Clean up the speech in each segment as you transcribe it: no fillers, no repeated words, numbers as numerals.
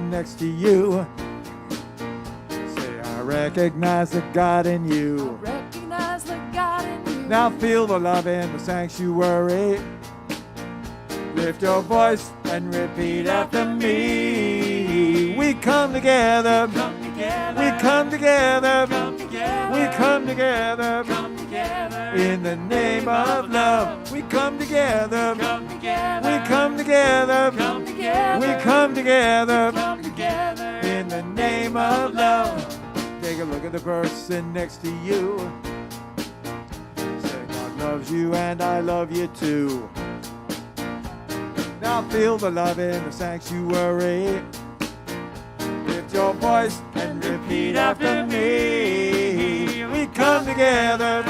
Next to you, say, I recognize the God in you. I recognize the God in you. Now feel the love in the sanctuary. Lift your voice and repeat after me. We come together. Come together. We come together. Come together. We come together. Come together. In the name of love, we come together. Come together. We come together. Come together. We come together. Come together. In the name of love. Take a look at the person next to you. Say, God loves you and I love you too. Now feel the love in the sanctuary. Lift your voice and repeat after me. We come together.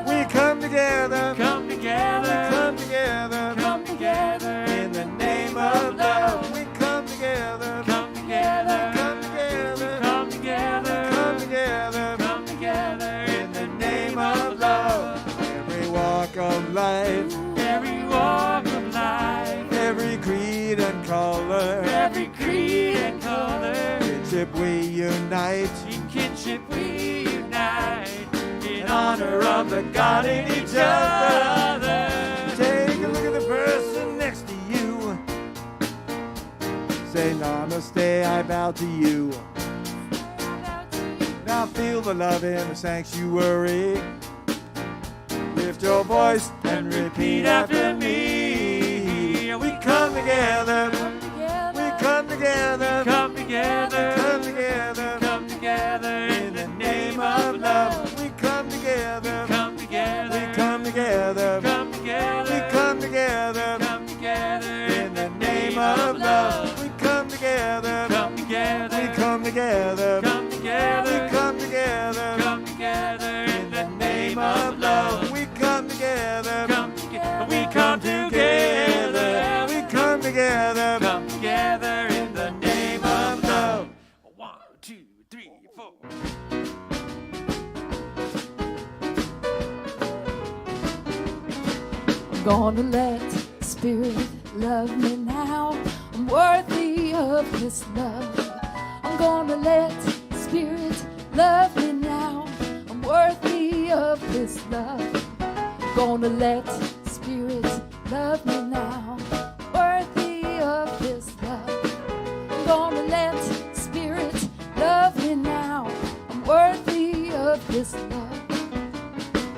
We come together. Come together. Come together. Come together. In the name of love. We come together. Come together. Come together. Come together. Come together. Come together. In the name of love. Every walk of life. Every walk of life. Every creed and color. Every creed and color. Kinship we unite. In kinship we unite. In honor of the God in each other. Take a look at the person next to you. Say namaste, I bow to you. Now feel the love in the sanctuary. Lift your voice and repeat after me. We come together. We come together. Come together. Come together. Come together. In the name of love. We come together. Come together. We come together. Come together. We come together. Come together. In the name of love. We come together. Come together. We come together. Come together. We come together. Come together. In the name of love. We come together. Come together. We come together. We come together. Come together in the name of love. 1, 2, 3, 4. I'm gonna let Spirit love me now. I'm worthy of His love. I'm gonna let Spirit love me now. I'm worthy of His love. I'm gonna let Spirit love me now. Worthy of His love. I'm gonna let Spirit love me now. I'm worthy of His love.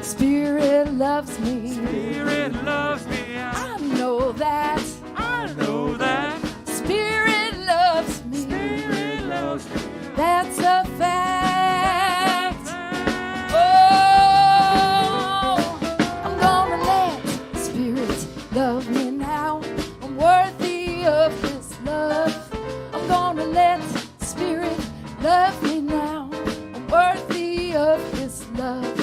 Spirit loves me. Spirit loves me. I know that. I know that. Spirit loves me. Spirit loves me. That's a fact. Oh, I'm gonna let Spirit love me now. I'm worthy of His love. I'm gonna let Spirit love me now. I'm worthy of His love.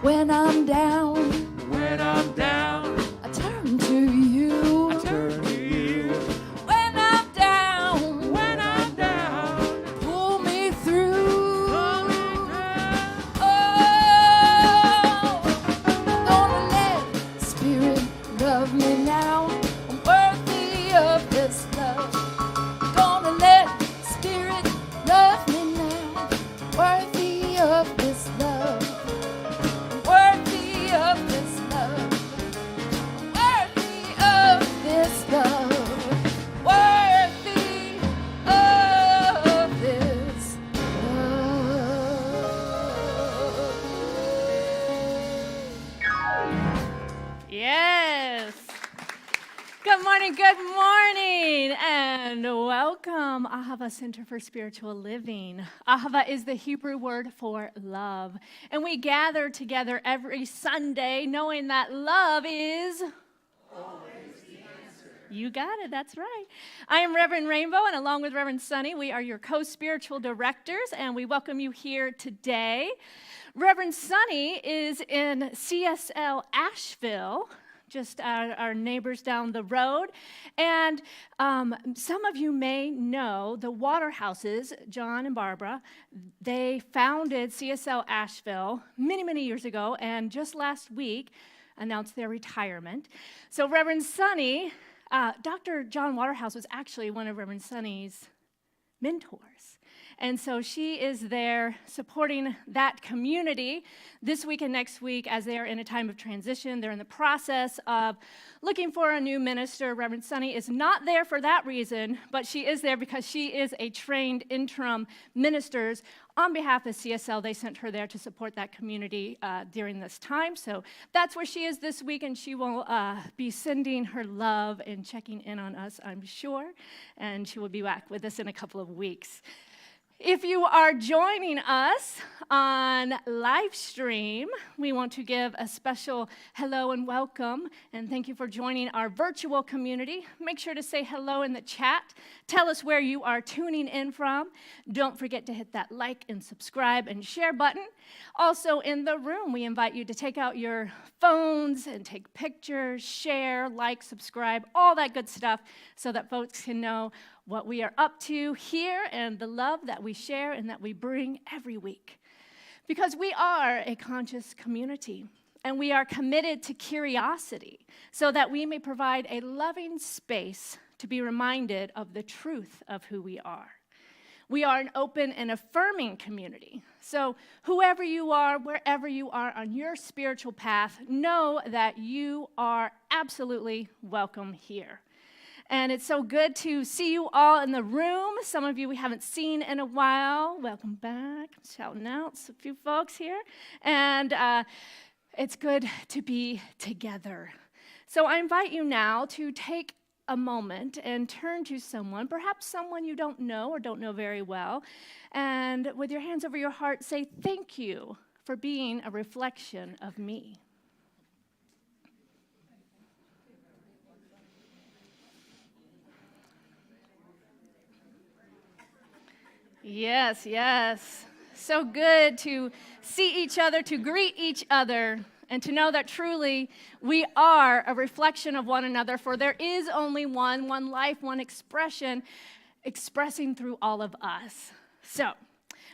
When I'm down, I turn to you. I turn to you. When I'm down, pull me through. Oh, I'm gonna let Spirit love me now. I'm worthy of His love. I'm gonna let Spirit love me now. Worthy of His love. Worthy of His love. Worthy of His love. Worthy of His love. Yes. Good morning, and welcome. from Ahava Center for Spiritual Living. Ahava is the Hebrew word for love. And we gather together every Sunday knowing that love is always the answer. You got it, that's right. I am Reverend Rainbow, and along with Reverend Sunny, we are your co-spiritual directors, and we welcome you here today. Reverend Sunny is in CSL Asheville, just our neighbors down the road. And some of you may know the Waterhouses, John and Barbara. They founded CSL Asheville many, many years ago, and just last week announced their retirement. So Reverend Sunny, Dr. John Waterhouse was actually one of Reverend Sunny's mentors. And so she is there supporting that community this week and next week as they are in a time of transition. They're in the process of looking for a new minister. Reverend Sunny is not there for that reason, but she is there because she is a trained interim minister. On behalf of CSL, they sent her there to support that community during this time. So that's where she is this week, and she will be sending her love and checking in on us, I'm sure. And she will be back with us in a couple of weeks. If you are joining us on live stream, we want to give a special hello and welcome, and thank you for joining our virtual community. Make sure to say hello in the chat. Tell us where you are tuning in from. Don't forget to hit that like and subscribe and share button. Also in the room, we invite you to take out your phones and take pictures, share, like, subscribe, all that good stuff so that folks can know what we are up to here and the love that we share and that we bring every week. Because we are a conscious community, and we are committed to curiosity so that we may provide a loving space to be reminded of the truth of who we are. We are an open and affirming community. So whoever you are, wherever you are on your spiritual path, know that you are absolutely welcome here. And it's so good to see you all in the room. Some of you we haven't seen in a while. Welcome back. I'm shouting out a few folks here. And it's good to be together. So I invite you now to take a moment and turn to someone, perhaps someone you don't know or don't know very well, and with your hands over your heart, say, "Thank you for being a reflection of me." Yes, yes. So good to see each other, to greet each other, and to know that truly we are a reflection of one another, for there is only one life, one expression, expressing through all of us. So,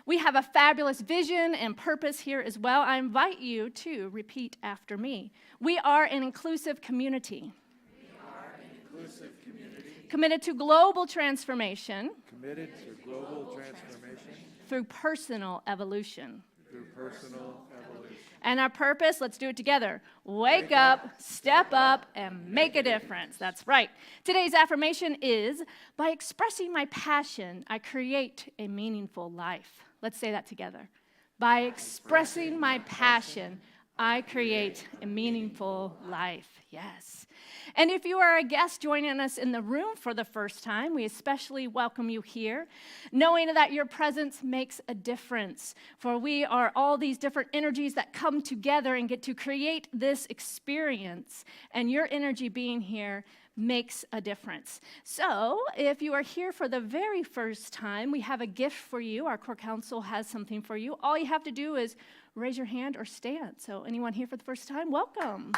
we have a fabulous vision and purpose here as well. I invite you to repeat after me. We are an inclusive community. We are an inclusive community. Committed to global transformation. Committed to global transformation. Through personal evolution. Through personal evolution. And our purpose, let's do it together. Wake up, step up, and make a difference. That's right. Today's affirmation is, by expressing my passion, I create a meaningful life. Let's say that together. By expressing my passion, I create a meaningful life. Yes. And if you are a guest joining us in the room for the first time, we especially welcome you here, knowing that your presence makes a difference. For we are all these different energies that come together and get to create this experience. And your energy being here makes a difference. So if you are here for the very first time, we have a gift for you. Our core council has something for you. All you have to do is raise your hand or stand. So anyone here for the first time, welcome.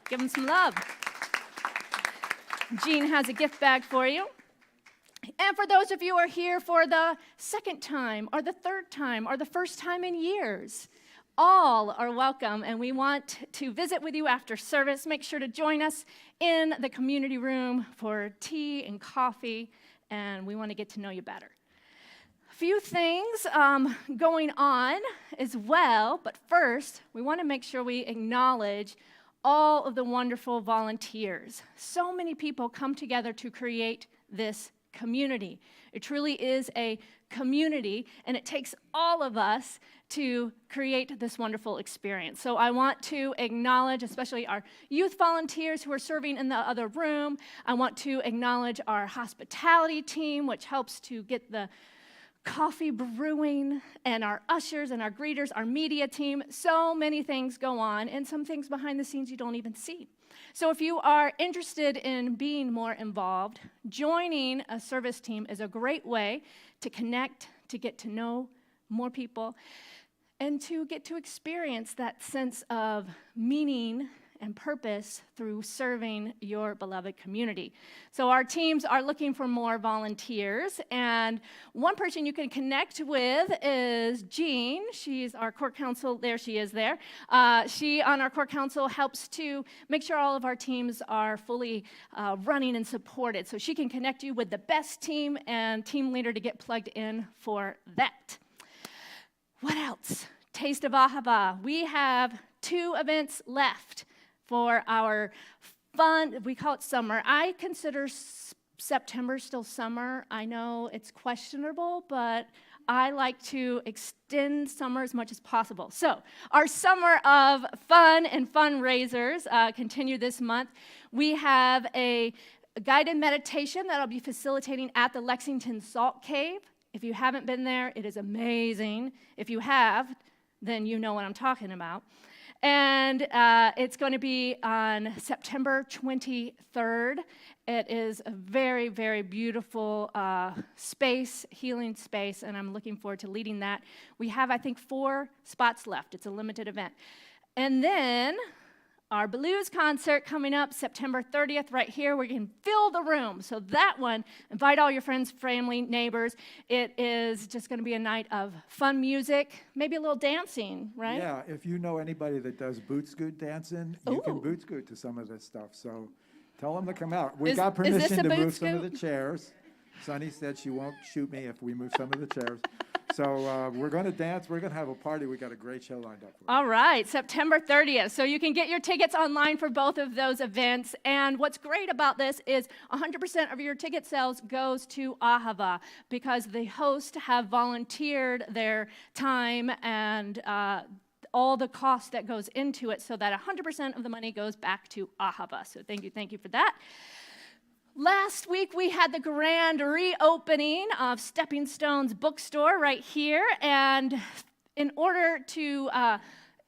Give them some love. Jean has a gift bag for you. And for those of you who are here for the second time or the third time or the first time in years, all are welcome, and we want to visit with you after service. Make sure to join us in the community room for tea and coffee, and we want to get to know you better. A few things going on as well, but first, we want to make sure we acknowledge all of the wonderful volunteers. So many people come together to create this community. It truly is a community, and it takes all of us to create this wonderful experience. So I want to acknowledge especially our youth volunteers who are serving in the other room. I want to acknowledge our hospitality team, which helps to get the coffee brewing, and our ushers and our greeters, our media team. So many things go on, and some things behind the scenes you don't even see. So if you are interested in being more involved, joining a service team is a great way to connect, to get to know more people, and to get to experience that sense of meaning and purpose through serving your beloved community. So our teams are looking for more volunteers, and one person you can connect with is Jean. She's our core counsel. There she is there. She, on our core council, helps to make sure all of our teams are fully running and supported. So she can connect you with the best team and team leader to get plugged in for that. What else? Taste of Ahava. We have 2 events left for our fun, we call it summer. I consider September still summer. I know it's questionable, but I like to extend summer as much as possible. So our summer of fun and fundraisers continue this month. We have a guided meditation that I'll be facilitating at the Lexington Salt Cave. If you haven't been there, it is amazing. If you have, then you know what I'm talking about. And it's going to be on September 23rd. It is a very, very beautiful space, healing space, and I'm looking forward to leading that. We have, I think, 4 spots left. It's a limited event. And then our blues concert coming up September 30th right here. We can fill the room. So that one, invite all your friends, family, neighbors. It is just going to be a night of fun music, maybe a little dancing, right? Yeah, if you know anybody that does boot scoot dancing, you can boot scoot to some of this stuff. So tell them to come out. We got permission to move some of the chairs. Sunny said she won't shoot me if we move some of the chairs. So we're going to dance. We're going to have a party. We got a great show lined up for us. All right, September 30th. So you can get your tickets online for both of those events. And what's great about this is 100% of your ticket sales goes to Ahava because the hosts have volunteered their time and all the cost that goes into it so that 100% of the money goes back to Ahava. So thank you for that. Last week, we had the grand reopening of Stepping Stones bookstore right here, and in order to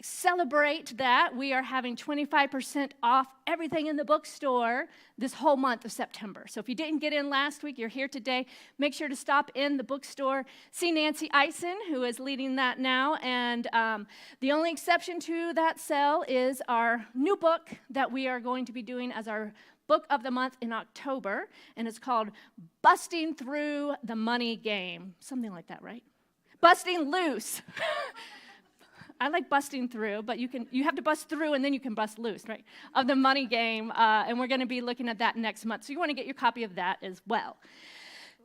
celebrate that, we are having 25% off everything in the bookstore this whole month of September. So if you didn't get in last week, you're here today, make sure to stop in the bookstore, see Nancy Eisen, who is leading that now, and the only exception to that sale is our new book that we are going to be doing as our book of the month in October, and it's called Busting Through the Money Game. Something like that, right? Busting Loose. I like busting through, but you have to bust through and then you can bust loose, right? Of the money game, and we're going to be looking at that next month. So you want to get your copy of that as well.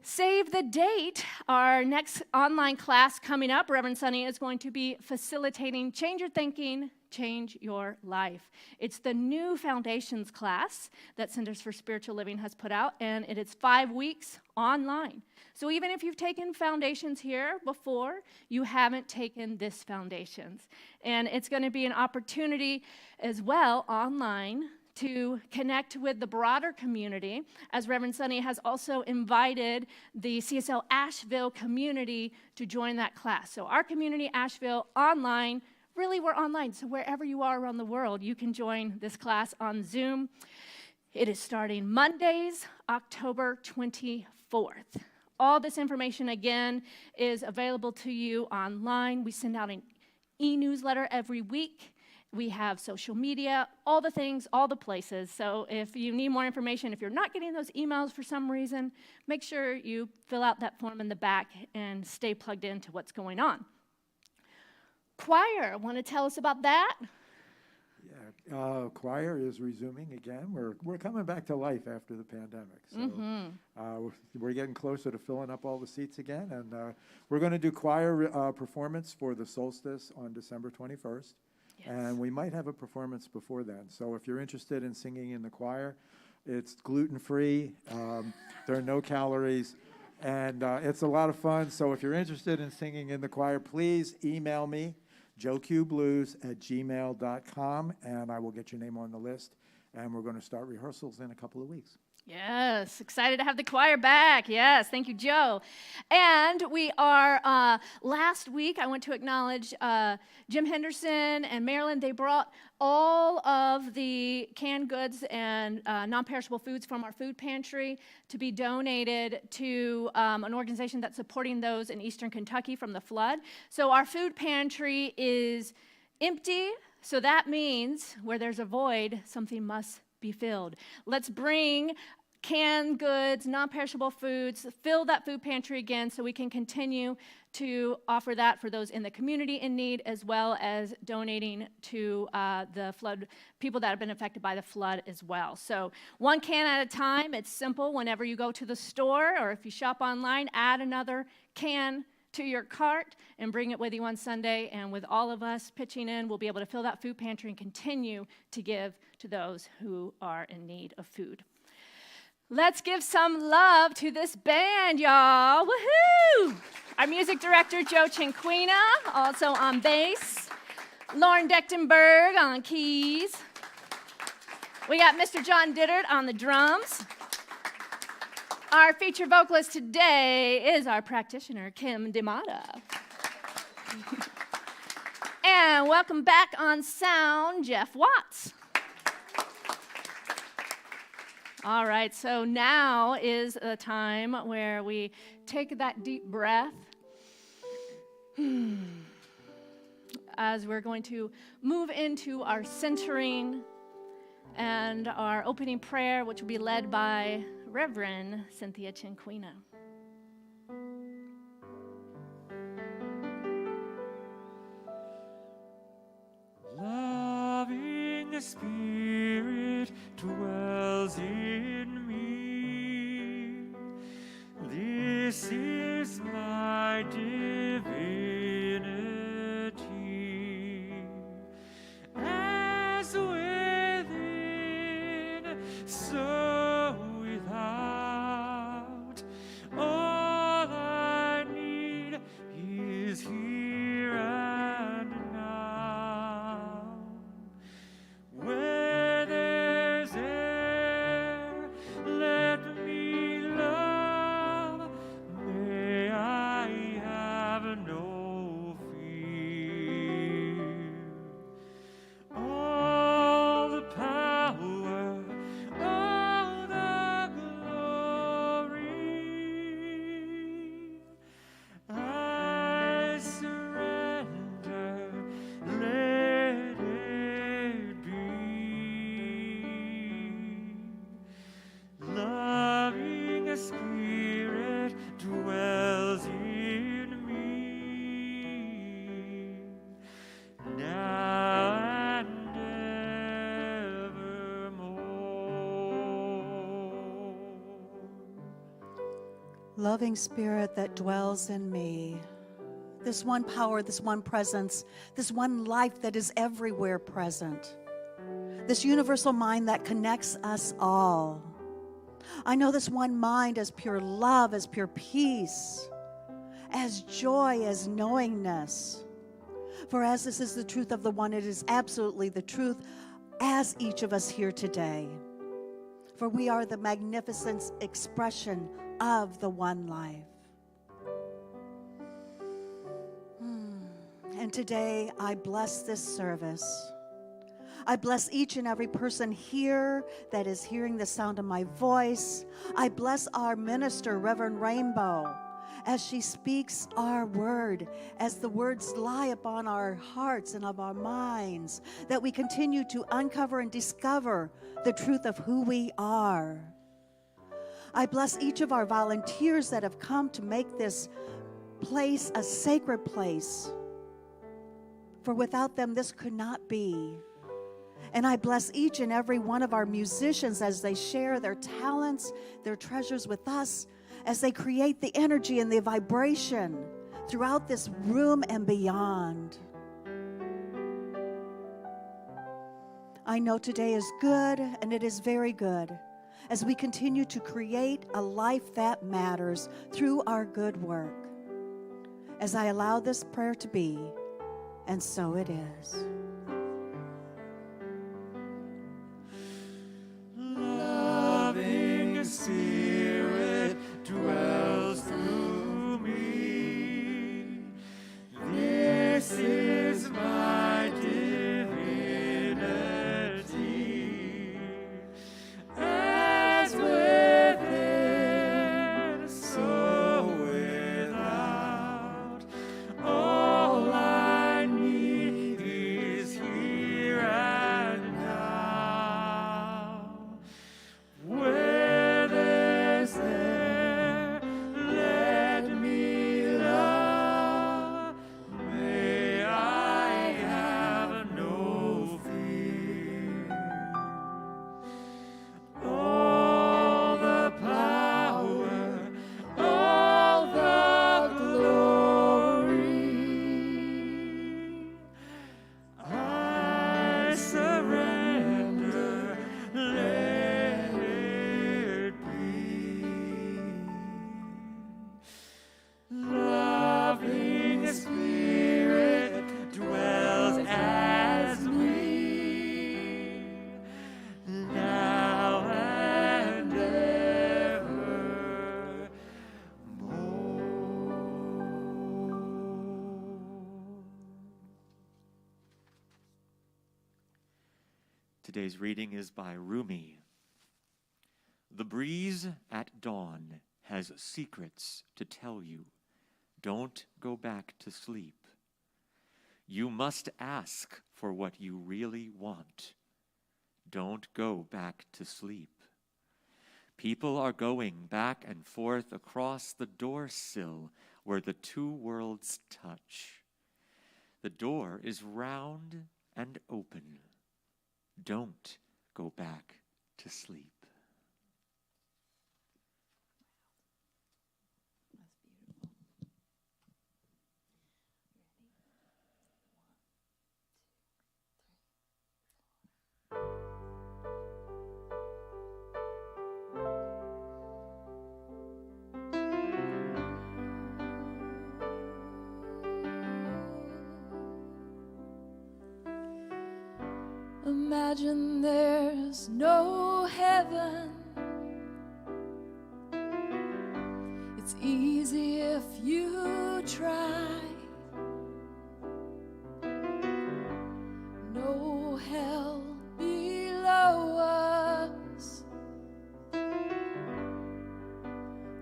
Save the date. Our next online class coming up, Reverend Sunny is going to be facilitating Change Your Thinking, Change Your Life. It's the new Foundations class that Centers for Spiritual Living has put out, and it is 5 weeks online. So even if you've taken Foundations here before, you haven't taken this Foundations. And it's going to be an opportunity as well online to connect with the broader community, as Reverend Sunny has also invited the CSL Asheville community to join that class. So our community, Asheville, online, really we're online, so wherever you are around the world, you can join this class on Zoom. It is starting Mondays, October 24th. All this information, again, is available to you online. We send out an e-newsletter every week. We have social media, all the things, all the places. So if you need more information, if you're not getting those emails for some reason, make sure you fill out that form in the back and stay plugged into what's going on. Choir, want to tell us about that? Yeah, choir is resuming again. We're coming back to life after the pandemic. So we're getting closer to filling up all the seats again. And we're going to do choir performance for the solstice on December 21st. Yes. And we might have a performance before then. So if you're interested in singing in the choir, It's gluten-free. There are no calories. And it's a lot of fun. So if you're interested in singing in the choir, please email me, joeqblues@gmail.com, and I will get your name on the list. And we're going to start rehearsals in a couple of weeks. Yes, excited to have the choir back. Yes, thank you, Joe. And we are, last week I want to acknowledge Jim Henderson and Marilyn. They brought all of the canned goods and non-perishable foods from our food pantry to be donated to an organization that's supporting those in eastern Kentucky from the flood. So our food pantry is empty, so that means where there's a void, something must be filled. Let's bring canned goods, non-perishable foods, fill that food pantry again so we can continue to offer that for those in the community in need, as well as donating to the flood, people that have been affected by the flood as well. So one can at a time. It's simple. Whenever you go to the store or if you shop online, add another can to your cart and bring it with you on Sunday. And with all of us pitching in, we'll be able to fill that food pantry and continue to give to those who are in need of food. Let's give some love to this band, y'all. Woohoo! Our music director, Joe Cinquina, also on bass. Lauren Dechtenberg on keys. We got Mr. John Dittert on the drums. Our featured vocalist today is our practitioner, Kim D'Amata. And welcome back on sound, Jeff Watts. All right, so now is a time where we take that deep breath as we're going to move into our centering and our opening prayer, which will be led by Reverend Cynthia Cinquina. Loving Spirit dwells in me. This is my divinity. As within, so without. All I need is here and now. Where there's air, let me love. May I have no fear. All the power, all the glory, I surrender, let it be. Loving Spirit dwells in me, now and evermore. Loving Spirit that dwells in me, this one power, this one presence, this one life that is everywhere present, this universal mind that connects us all. I know this one mind as pure love, as pure peace, as joy, as knowingness. For as this is the truth of the one, it is absolutely the truth as each of us here today. For we are the magnificent expression of the one life. And today I bless this service. I bless each and every person here that is hearing the sound of my voice. I bless our minister, Reverend Rainbow, as she speaks our word, as the words lie upon our hearts and of our minds, that we continue to uncover and discover the truth of who we are. I bless each of our volunteers that have come to make this place a sacred place. For without them, this could not be. And I bless each and every one of our musicians as they share their talents, their treasures with us, as they create the energy and the vibration throughout this room and beyond. I know today is good, and it is very good, as we continue to create a life that matters through our good work. As I allow this prayer to be, and so it is. Loving Spirit dwells through me. This is my divinity. As within, so without. All I need is here and now. Where there's there, let me love. May I have no fear. All the power, all the glory, I surrender. Let it be. Loving Spirit dwells as we, now and evermore. Today's reading is by Rumi. The breeze at dawn has secrets to tell you. Don't go back to sleep. You must ask for what you really want. Don't go back to sleep. People are going back and forth across the door sill where the two worlds touch. The door is round and open. Don't go back to sleep. Imagine there's no heaven. It's easy if you try. No hell below us.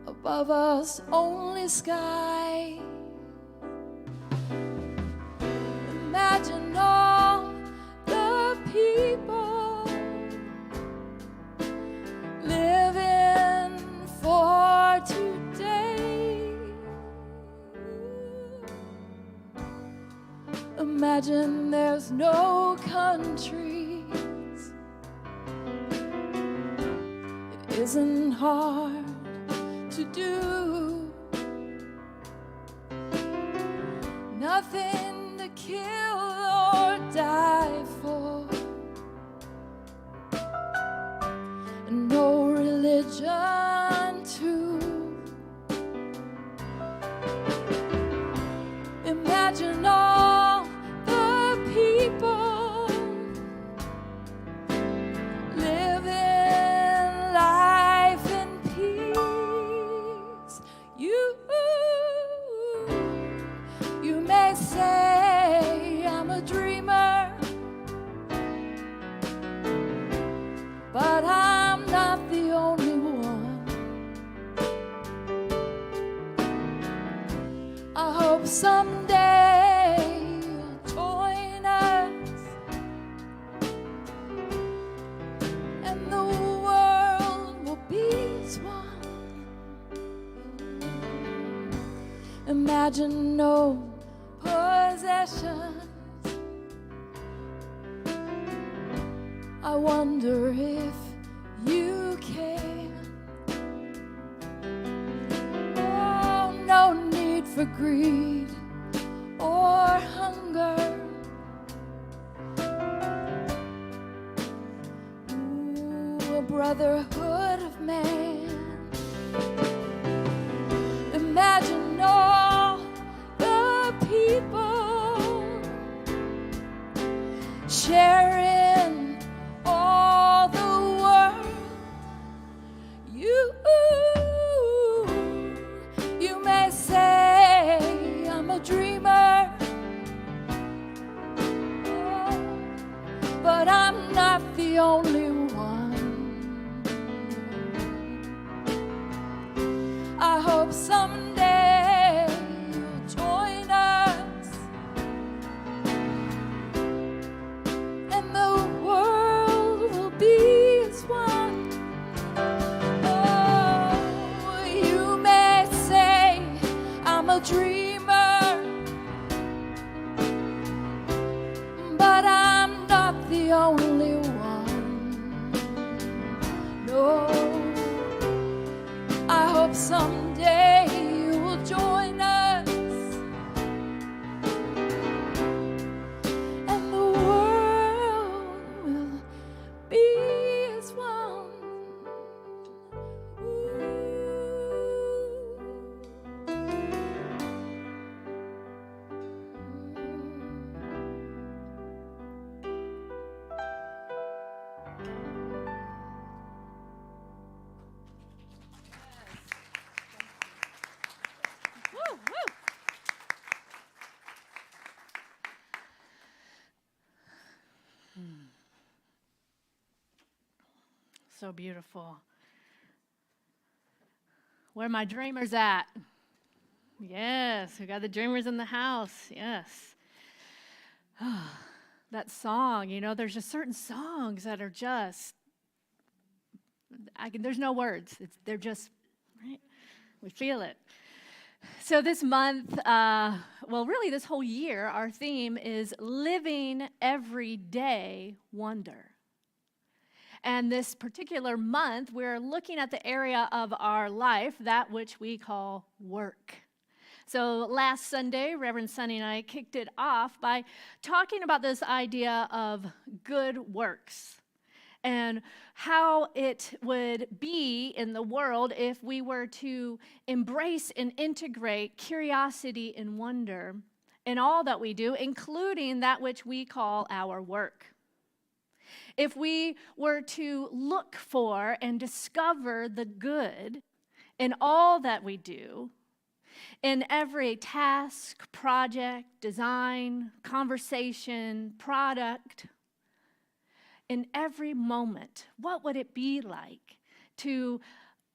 Above us, only sky. Imagine all the people living for today. Imagine there's no countries. It isn't hard to do. Nothing to kill or die for. And no religion too. Imagine all the people living life in peace. You may say I'm a dreamer, but I'm not the only one. I hope someday you'll join us, and the world will be as one. Imagine no possessions. I wonder if you can. Oh, no need for greed or hunger. Ooh, a brotherhood man. Imagine all the people sharing all the world. You may say I'm a dreamer, but I'm not the only one. I hope someday you'll join us and the world will be as one. Oh, you may say I'm a dreamer, but I'm not the only one. No, I hope someday you will join us and the world will be as one. Woo, woo. So beautiful. Where are my dreamers at? Yes, we got the dreamers in the house. Yes. That song, there's just certain songs that are just, there's no words. They're just, right? We feel it. So this month, really this whole year, our theme is living everyday wonder. And this particular month, we're looking at the area of our life, that which we call work. So last Sunday, Reverend Sunny and I kicked it off by talking about this idea of good works and how it would be in the world if we were to embrace and integrate curiosity and wonder in all that we do, including that which we call our work. If we were to look for and discover the good in all that we do, in every task, project, design, conversation, product, in every moment, what would it be like to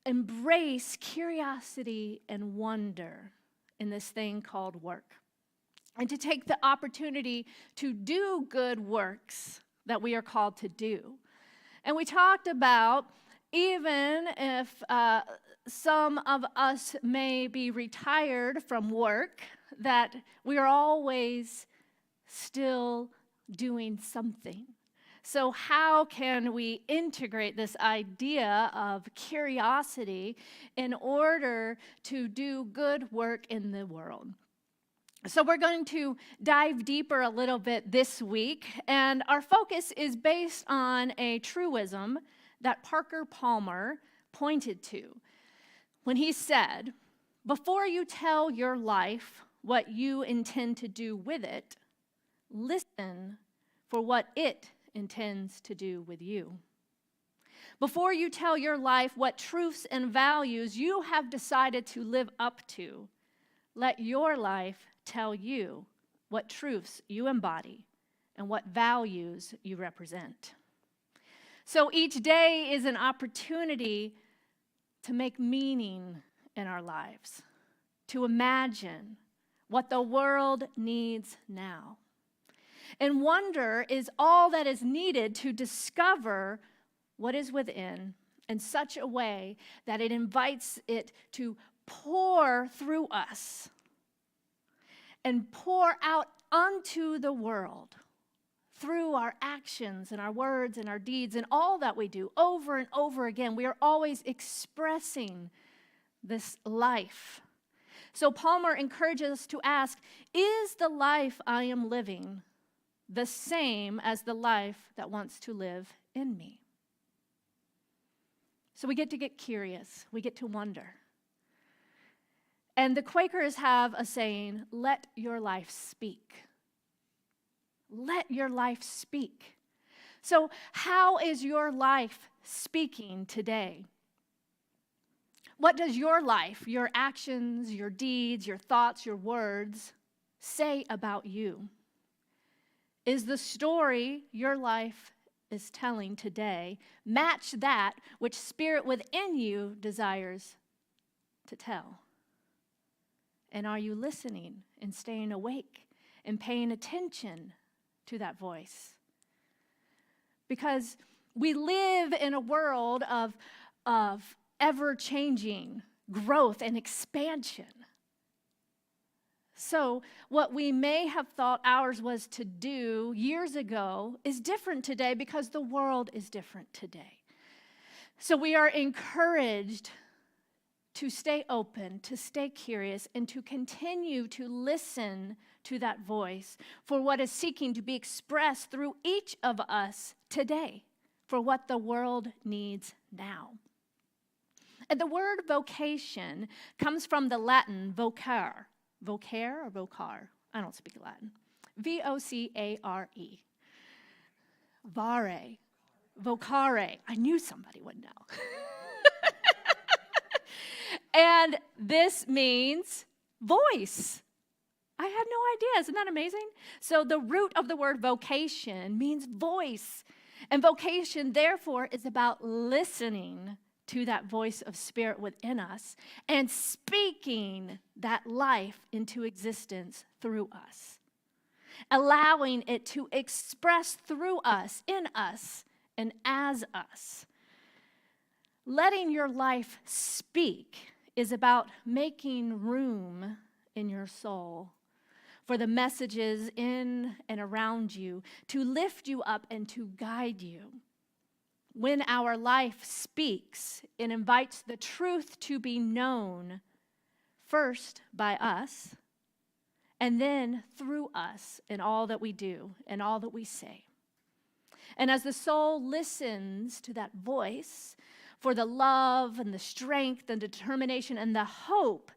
embrace curiosity and wonder in this thing called work? And to take the opportunity to do good works that we are called to do. And we talked about, even if some of us may be retired from work, that we are always still doing something. So how can we integrate this idea of curiosity in order to do good work in the world? So we're going to dive deeper a little bit this week, and our focus is based on a truism that Parker Palmer pointed to when he said, "Before you tell your life what you intend to do with it, listen for what it intends to do with you. Before you tell your life what truths and values you have decided to live up to, let your life tell you what truths you embody and what values you represent." So each day is an opportunity to make meaning in our lives, to imagine what the world needs now. And wonder is all that is needed to discover what is within in such a way that it invites it to pour through us and pour out unto the world through our actions and our words and our deeds and all that we do over and over again. We are always expressing this life. So Palmer encourages us to ask, is the life I am living the same as the life that wants to live in me? So we get curious. We get to wonder. And the Quakers have a saying, let your life speak. Let your life speak. So how is your life speaking today? What does your life, your actions, your deeds, your thoughts, your words say about you? Is the story your life is telling today match that which Spirit within you desires to tell? And are you listening and staying awake and paying attention to that voice? Because we live in a world of ever-changing growth and expansion. So what we may have thought ours was to do years ago is different today because the world is different today. So we are encouraged to stay open, to stay curious, and to continue to listen to that voice for what is seeking to be expressed through each of us today, for what the world needs now. And the word vocation comes from the Latin vocare. Vocare or vocar? I don't speak Latin. V-O-C-A-R-E. Vare. Vocare. I knew somebody would know. And this means voice. I had no idea. Isn't that amazing? So the root of the word vocation means voice. And vocation, therefore, is about listening to that voice of Spirit within us and speaking that life into existence through us, allowing it to express through us, in us, and as us. Letting your life speak is about making room in your soul for the messages in and around you to lift you up and to guide you. When our life speaks, it invites the truth to be known first by us and then through us in all that we do and all that we say. And as the soul listens to that voice for the love and the strength and determination and the hope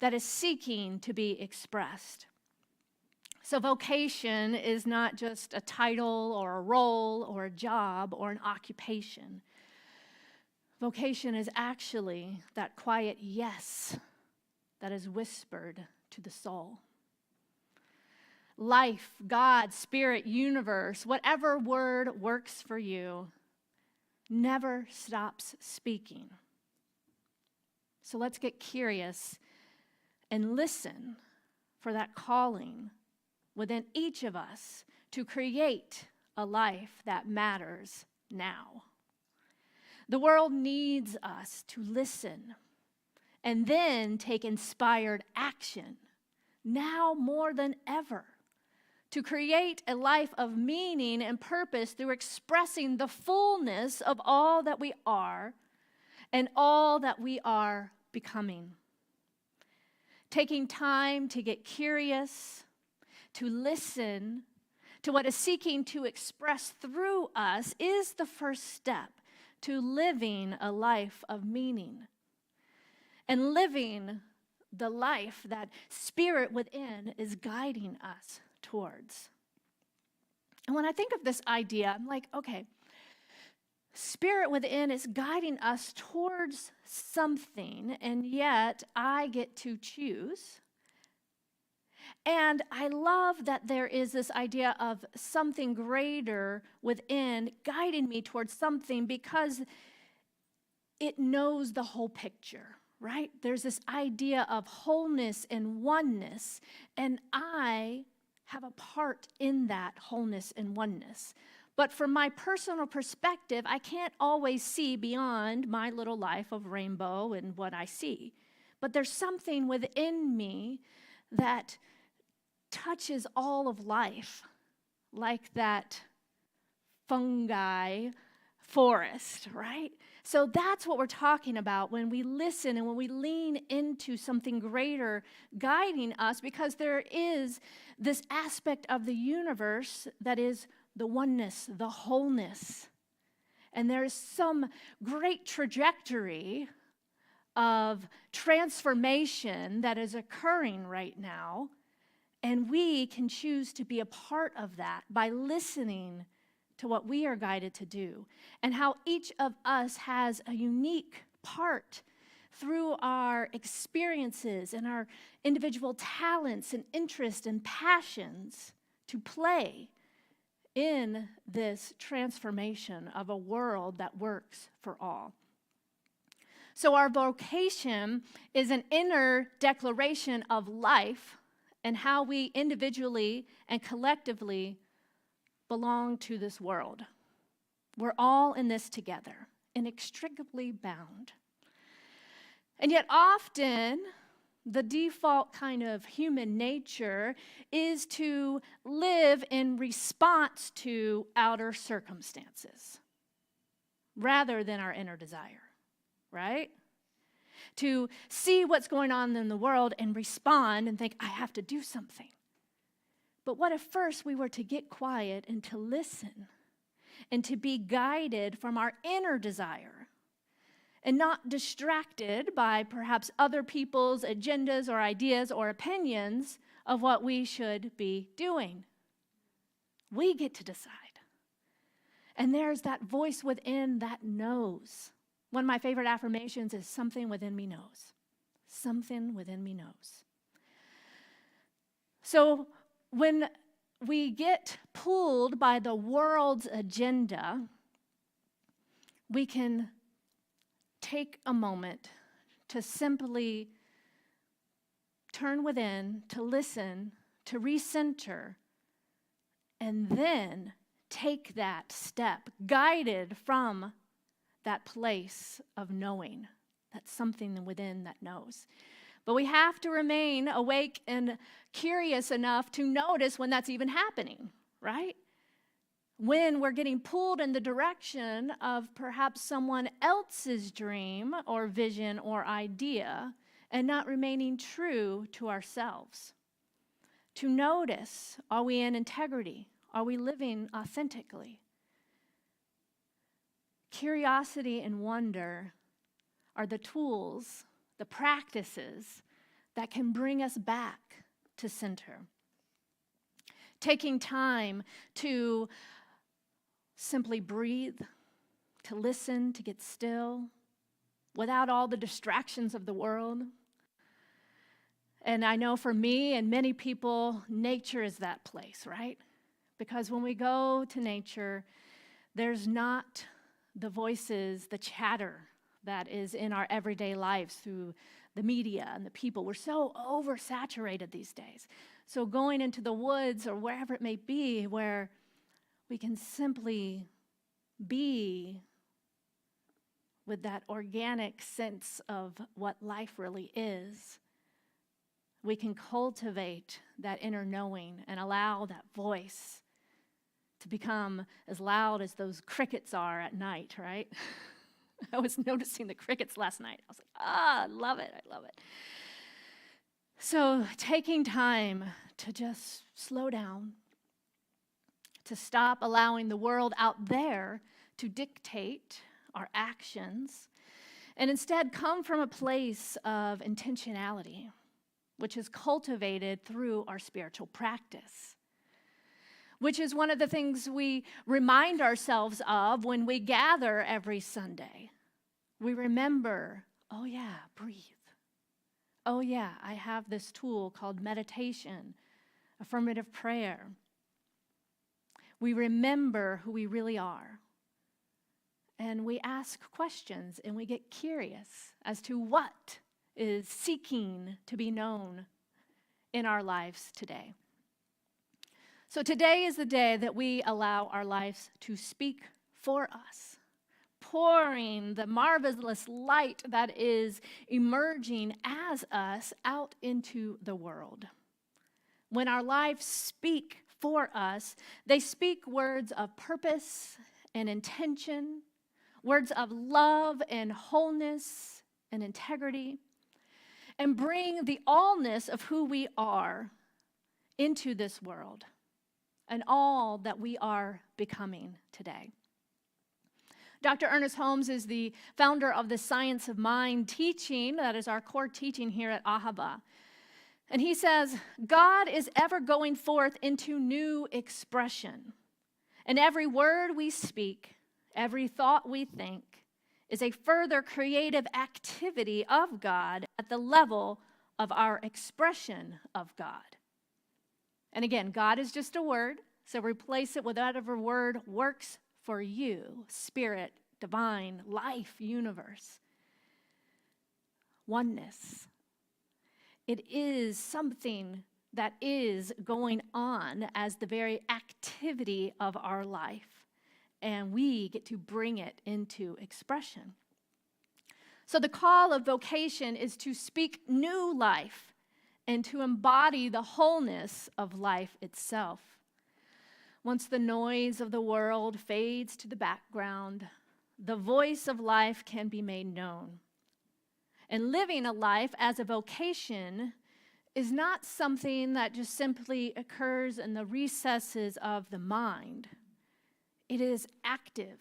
that is seeking to be expressed. So vocation is not just a title or a role or a job or an occupation. Vocation is actually that quiet yes that is whispered to the soul. Life, God, Spirit, universe, whatever word works for you, never stops speaking. So let's get curious and listen for that calling within each of us to create a life that matters now. The world needs us to listen and then take inspired action now more than ever to create a life of meaning and purpose through expressing the fullness of all that we are and all that we are becoming. Taking time to get curious, to listen to what is seeking to express through us is the first step to living a life of meaning and living the life that Spirit within is guiding us towards. And when I think of this idea, I'm like, okay, Spirit within is guiding us towards something, and yet I get to choose. And I love that there is this idea of something greater within guiding me towards something because it knows the whole picture, right? There's this idea of wholeness and oneness, and I have a part in that wholeness and oneness. But from my personal perspective, I can't always see beyond my little life of rainbow and what I see. But there's something within me that touches all of life, like that fungi forest, right? So that's what we're talking about when we listen and when we lean into something greater guiding us, because there is this aspect of the universe that is the oneness, the wholeness. And there's some great trajectory of transformation that is occurring right now. And we can choose to be a part of that by listening to what we are guided to do, and how each of us has a unique part through our experiences and our individual talents and interests and passions to play in this transformation of a world that works for all. So our vocation is an inner declaration of life and how we individually and collectively belong to this world. We're all in this together, inextricably bound. And yet often, the default kind of human nature is to live in response to outer circumstances rather than our inner desire, right? To see what's going on in the world and respond and think, I have to do something. But what if first we were to get quiet and to listen and to be guided from our inner desire and not distracted by perhaps other people's agendas or ideas or opinions of what we should be doing? We get to decide. And there's that voice within that knows. One of my favorite affirmations is something within me knows. Something within me knows. So when we get pulled by the world's agenda, we can take a moment to simply turn within, to listen, to recenter, and then take that step, guided from that place of knowing. That's something within that knows. But we have to remain awake and curious enough to notice when that's even happening, right? When we're getting pulled in the direction of perhaps someone else's dream or vision or idea and not remaining true to ourselves. To notice, are we in integrity? Are we living authentically? Curiosity and wonder are the tools, the practices that can bring us back to center. Taking time to simply breathe, to listen, to get still, without all the distractions of the world. And I know for me and many people, nature is that place, right? Because when we go to nature, there's not the voices, the chatter that is in our everyday lives through the media and the people. We're so oversaturated these days. So going into the woods or wherever it may be where we can simply be with that organic sense of what life really is, we can cultivate that inner knowing and allow that voice to become as loud as those crickets are at night, right? I was noticing the crickets last night. I was like, I love it. So taking time to just slow down, to stop allowing the world out there to dictate our actions, and instead come from a place of intentionality, which is cultivated through our spiritual practice, which is one of the things we remind ourselves of when we gather every Sunday. We remember, oh yeah, breathe. Oh yeah, I have this tool called meditation, affirmative prayer. We remember who we really are. And we ask questions and we get curious as to what is seeking to be known in our lives today. So today is the day that we allow our lives to speak for us, pouring the marvelous light that is emerging as us out into the world. When our lives speak for us, they speak words of purpose and intention, words of love and wholeness and integrity, and bring the allness of who we are into this world and all that we are becoming today. Dr. Ernest Holmes is the founder of the Science of Mind teaching. That is our core teaching here at Ahava. And he says, God is ever going forth into new expression. And every word we speak, every thought we think, is a further creative activity of God at the level of our expression of God. And again, God is just a word, so replace it with whatever word works for you: spirit, divine, life, universe, oneness. It is something that is going on as the very activity of our life, and we get to bring it into expression. So the call of vocation is to speak new life and to embody the wholeness of life itself. Once the noise of the world fades to the background, the voice of life can be made known. And living a life as a vocation is not something that just simply occurs in the recesses of the mind. It is active,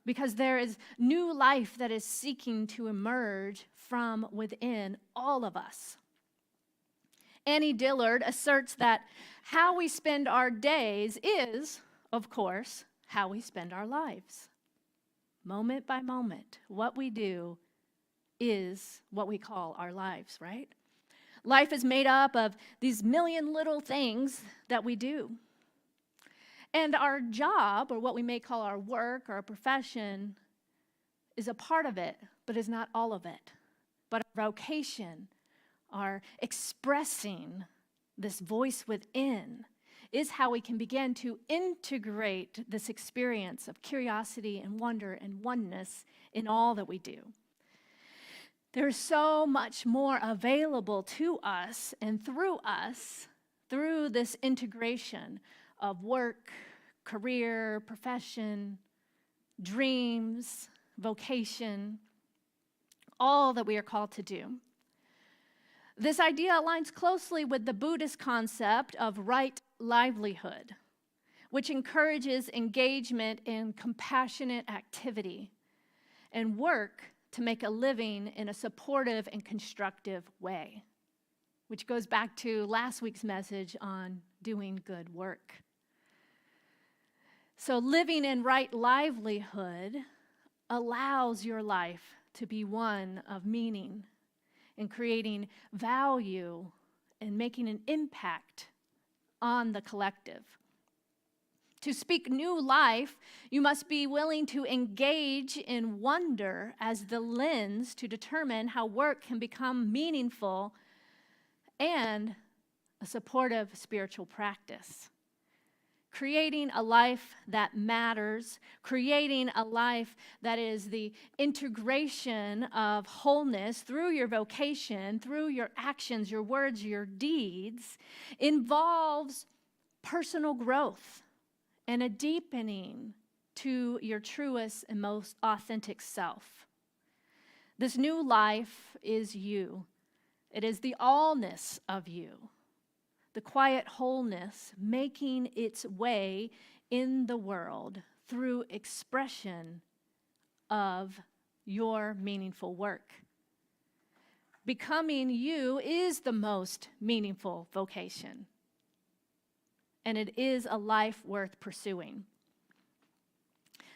because there is new life that is seeking to emerge from within all of us. Annie Dillard asserts that how we spend our days is, of course, how we spend our lives. Moment by moment, what we do is what we call our lives, right? Life is made up of these million little things that we do. And our job, or what we may call our work or our profession, is a part of it, but is not all of it. But our vocation, our expressing this voice within, is how we can begin to integrate this experience of curiosity and wonder and oneness in all that we do. There's so much more available to us and through us, through this integration of work, career, profession, dreams, vocation, all that we are called to do. This idea aligns closely with the Buddhist concept of right livelihood, which encourages engagement in compassionate activity and work to make a living in a supportive and constructive way, which goes back to last week's message on doing good work. So living in right livelihood allows your life to be one of meaning and creating value and making an impact on the collective. To speak new life, you must be willing to engage in wonder as the lens to determine how work can become meaningful and a supportive spiritual practice. Creating a life that matters, creating a life that is the integration of wholeness through your vocation, through your actions, your words, your deeds, involves personal growth and a deepening to your truest and most authentic self. This new life is you. It is the allness of you, the quiet wholeness making its way in the world through expression of your meaningful work. Becoming you is the most meaningful vocation, and it is a life worth pursuing.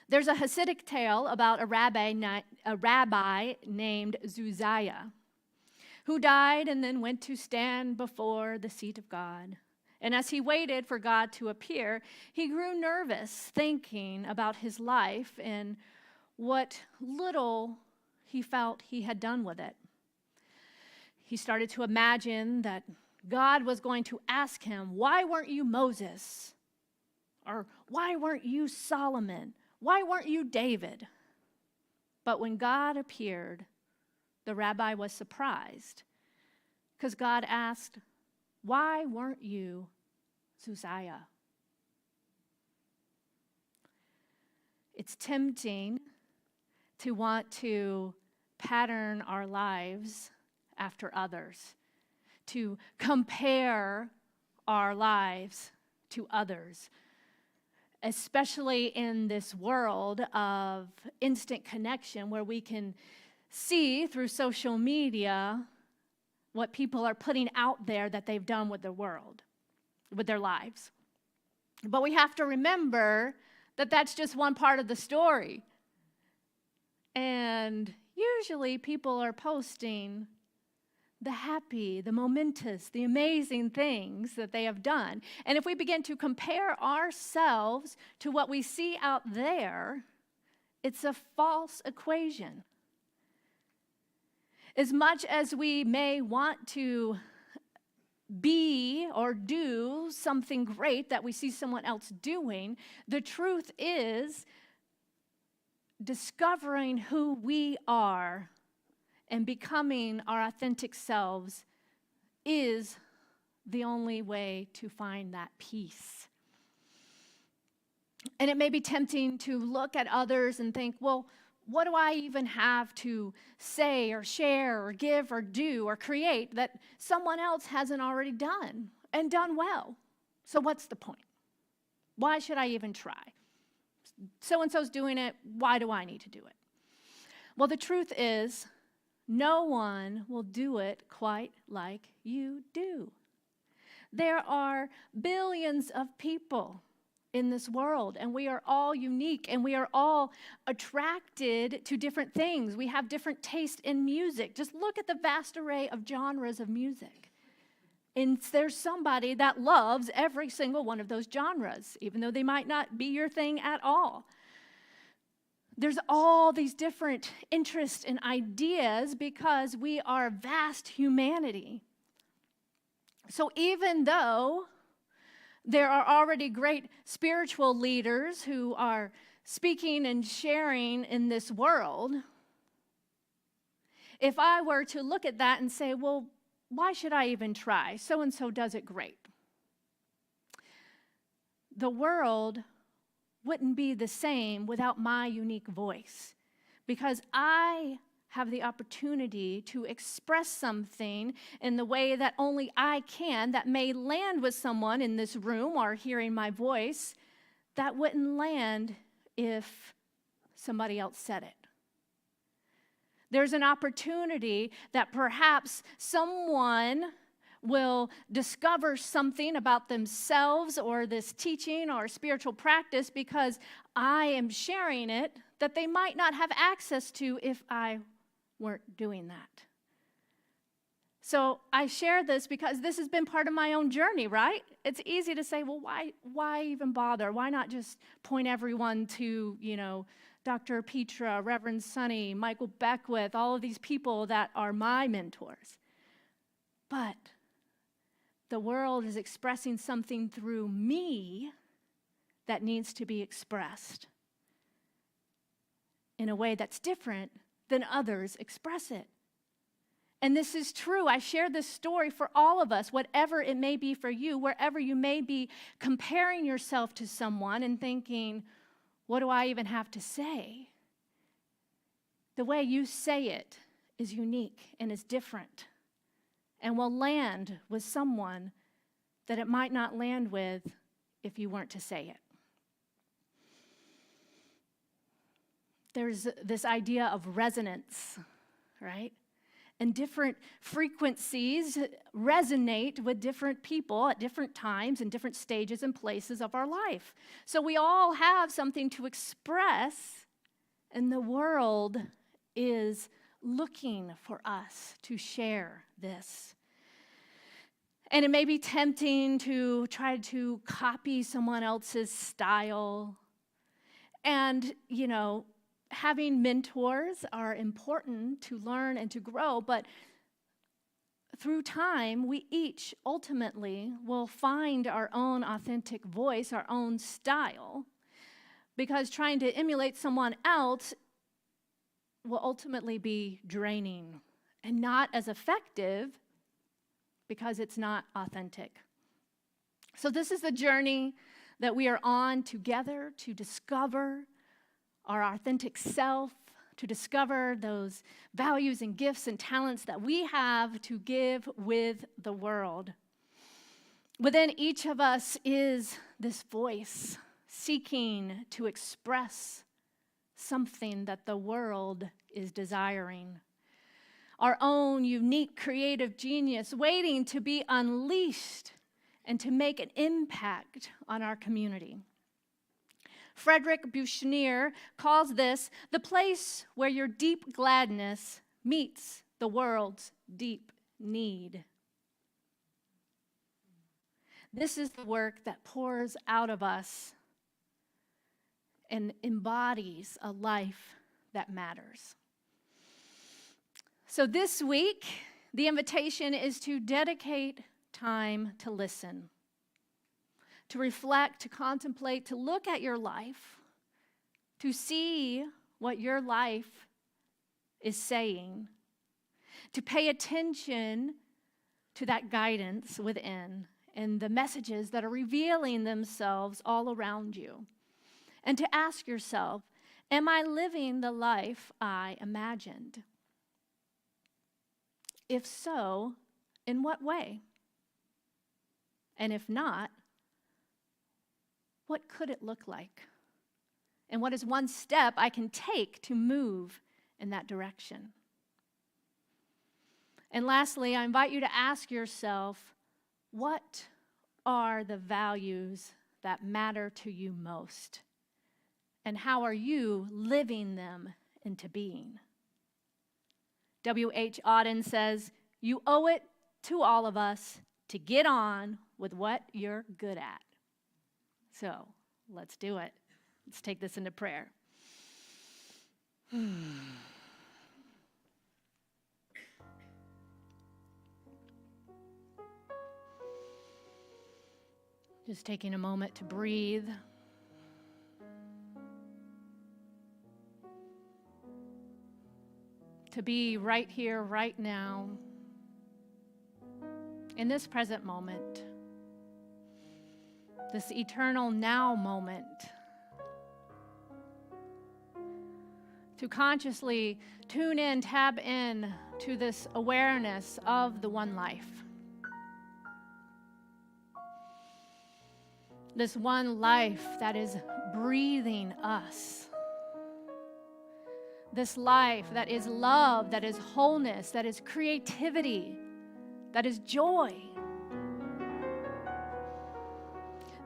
There's a Hasidic tale about a rabbi named Uzziah, who died and then went to stand before the seat of God. And as he waited for God to appear, he grew nervous, thinking about his life and what little he felt he had done with it. He started to imagine that God was going to ask him, "Why weren't you Moses?" Or, "Why weren't you Solomon? Why weren't you David?" But when God appeared, the rabbi was surprised because God asked, "Why weren't you Uzziah?" It's tempting to want to pattern our lives after others, to compare our lives to others, especially in this world of instant connection where we can see through social media what people are putting out there that they've done with the world, with their lives. But we have to remember that that's just one part of the story. And usually people are posting the happy, the momentous, the amazing things that they have done. And if we begin to compare ourselves to what we see out there, it's a false equation. As much as we may want to be or do something great that we see someone else doing, the truth is discovering who we are and becoming our authentic selves is the only way to find that peace. And it may be tempting to look at others and think, well, what do I even have to say or share or give or do or create that someone else hasn't already done and done well? So what's the point? Why should I even try? So-and-so's doing it. Why do I need to do it? Well, the truth is, no one will do it quite like you do. There are billions of people in this world, and we are all unique, and we are all attracted to different things. We have different taste in music. Just look at the vast array of genres of music. And there's somebody that loves every single one of those genres, even though they might not be your thing at all. There's all these different interests and ideas because we are vast humanity. So even though there are already great spiritual leaders who are speaking and sharing in this world, if I were to look at that and say, well, why should I even try? So-and-so does it great. The world wouldn't be the same without my unique voice, because I have the opportunity to express something in the way that only I can, that may land with someone in this room or hearing my voice, that wouldn't land if somebody else said it. There's an opportunity that perhaps someone will discover something about themselves or this teaching or spiritual practice because I am sharing it that they might not have access to if I weren't doing that. So I share this because this has been part of my own journey, right? It's easy to say, well, why even bother? Why not just point everyone to, Dr. Petra, Reverend Sonny, Michael Beckwith, all of these people that are my mentors. But the world is expressing something through me that needs to be expressed in a way that's different than others express it. And this is true. I share this story for all of us, whatever it may be for you, wherever you may be comparing yourself to someone and thinking, what do I even have to say? The way you say it is unique and is different and will land with someone that it might not land with if you weren't to say it. There's this idea of resonance, right? And different frequencies resonate with different people at different times and different stages and places of our life. So we all have something to express, and the world is looking for us to share this. And it may be tempting to try to copy someone else's style. And, having mentors are important to learn and to grow, but through time, we each ultimately will find our own authentic voice, our own style, because trying to emulate someone else will ultimately be draining and not as effective because it's not authentic. So this is the journey that we are on together to discover our authentic self, to discover those values and gifts and talents that we have to give with the world. Within each of us is this voice seeking to express something that the world is desiring. Our own unique creative genius waiting to be unleashed and to make an impact on our community. Frederick Buchner calls this the place where your deep gladness meets the world's deep need. This is the work that pours out of us and embodies a life that matters. So this week, the invitation is to dedicate time to listen, to reflect, to contemplate, to look at your life, to see what your life is saying, to pay attention to that guidance within and the messages that are revealing themselves all around you, and to ask yourself, am I living the life I imagined? If so, in what way? And if not, what could it look like? And what is one step I can take to move in that direction? And lastly, I invite you to ask yourself, what are the values that matter to you most? And how are you living them into being? W.H. Auden says, you owe it to all of us to get on with what you're good at. So, let's do it. Let's take this into prayer. Just taking a moment to breathe. To be right here, right now, in this present moment, this eternal now moment, to consciously tune in, tap in to this awareness of the one life. This one life that is breathing us. This life that is love, that is wholeness, that is creativity, that is joy.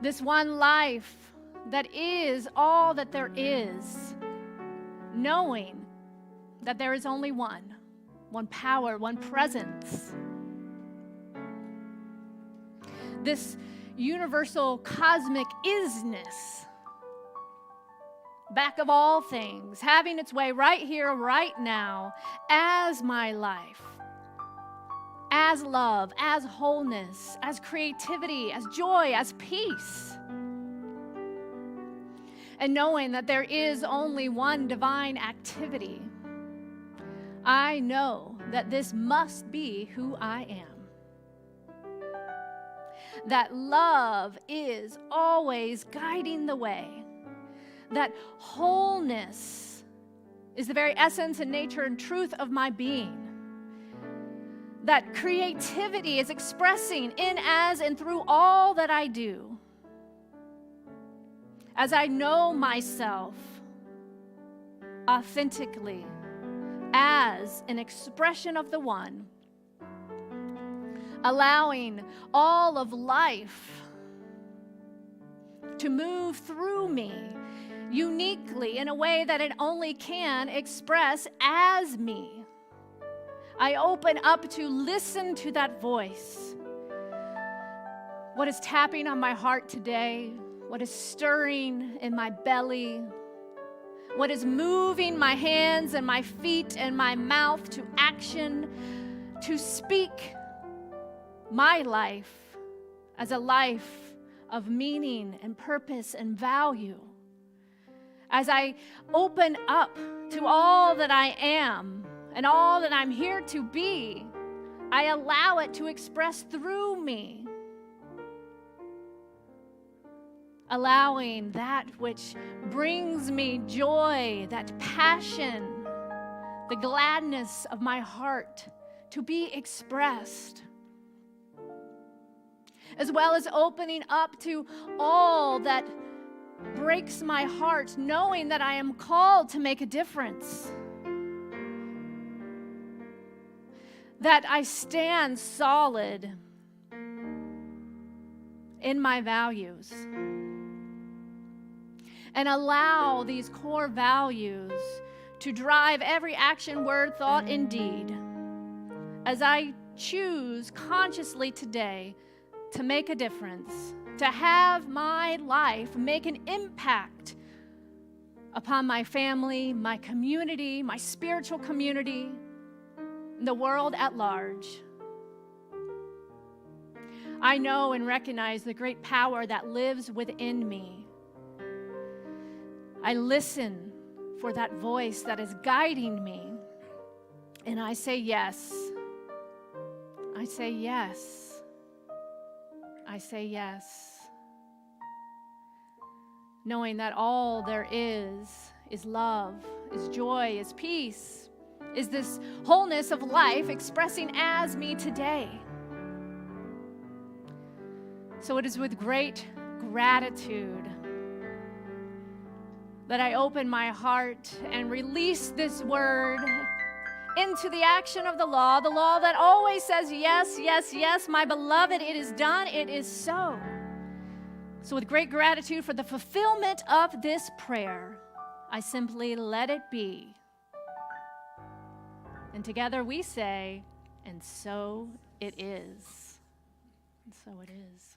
This one life that is all that there is, knowing that there is only one power, one presence. This universal cosmic isness, back of all things, having its way right here, right now, as my life, as love, as wholeness, as creativity, as joy, as peace. And knowing that there is only one divine activity, I know that this must be who I am. That love is always guiding the way. That wholeness is the very essence and nature and truth of my being. That creativity is expressing in, as, and through all that I do. As I know myself authentically as an expression of the one, allowing all of life to move through me uniquely in a way that it only can express as me. I open up to listen to that voice. What is tapping on my heart today? What is stirring in my belly? What is moving my hands and my feet and my mouth to action, to speak my life as a life of meaning and purpose and value? As I open up to all that I am and all that I'm here to be, I allow it to express through me. Allowing that which brings me joy, that passion, the gladness of my heart to be expressed. As well as opening up to all that breaks my heart knowing that I am called to make a difference. That I stand solid in my values and allow these core values to drive every action, word, thought, and deed as I choose consciously today to make a difference, to have my life make an impact upon my family, my community, my spiritual community, the world at large. I know and recognize the great power that lives within me. I listen for that voice that is guiding me, and I say yes. I say yes. I say yes. Knowing that all there is love, is joy, is peace, is this wholeness of life expressing as me today. So it is with great gratitude that I open my heart and release this word into the action of the law that always says, yes, yes, yes, my beloved, it is done, it is so. So with great gratitude for the fulfillment of this prayer, I simply let it be. And together we say, and so it is. And so it is.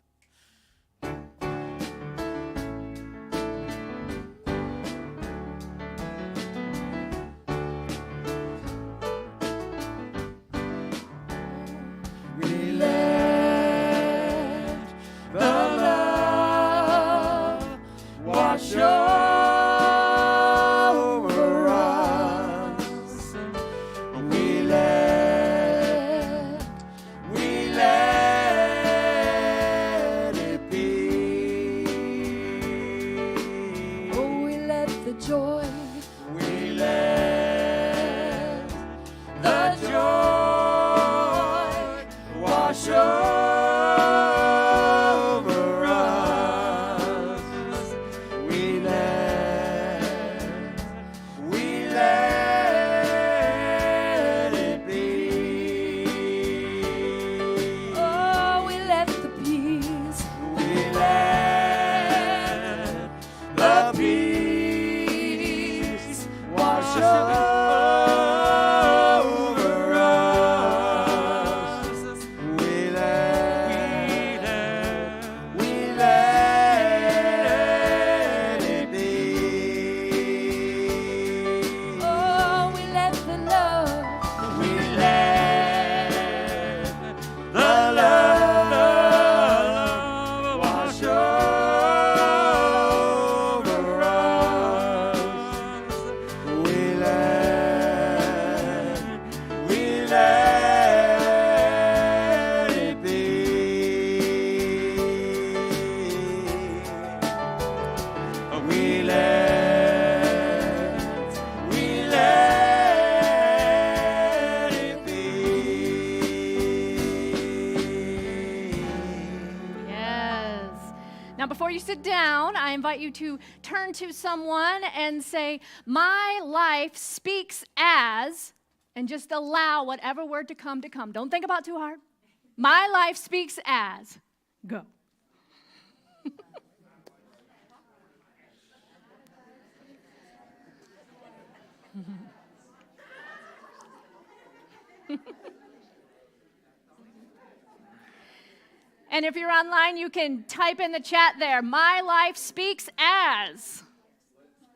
We let the love wash over us. We let it be. Oh, we let the joy. We let the joy wash over us. We let it be. Oh, we let the peace. We let the peace wash over us. We let it be. Oh, we let the love. We let the love wash over us. We let it be. We let it be. Yes. Now, before you sit down, I invite you to turn to someone and say, my life speaks as, and just allow whatever word to come. Don't think about too hard. My life speaks as. Go. And if you're online, you can type in the chat there, my life speaks as.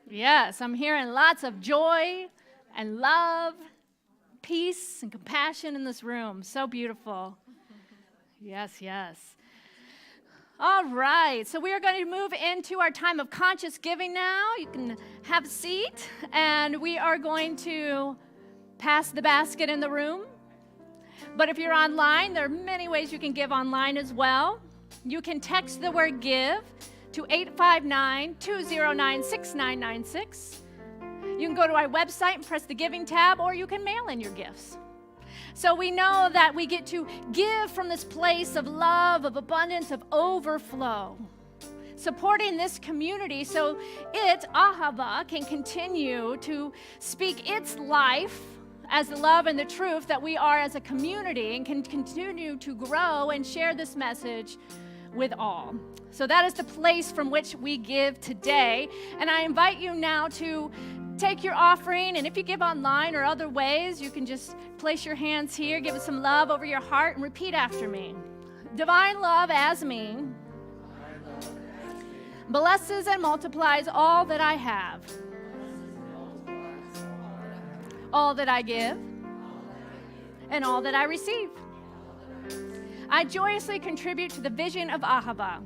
Yes, I'm hearing lots of joy and love, peace and compassion in this room. So beautiful. Yes, yes. All right, so we are going to move into our time of conscious giving now. You can have a seat, and we are going to pass the basket in the room. But if you're online, there are many ways you can give online as well. You can text the word give to 859-209-6996. You can go to our website and press the giving tab, or you can mail in your gifts. So we know that we get to give from this place of love, of abundance, of overflow. supporting this community so it, Ahava, can continue to speak its life as the love and the truth that we are as a community, and can continue to grow and share this message with all. So that is the place from which we give today. And I invite you now to take your offering, and if you give online or other ways, you can just place your hands here, give it some love over your heart, and repeat after me. Divine love as me blesses and multiplies all that I have, all that I give, and all that I receive. I joyously contribute to the vision of Ahava,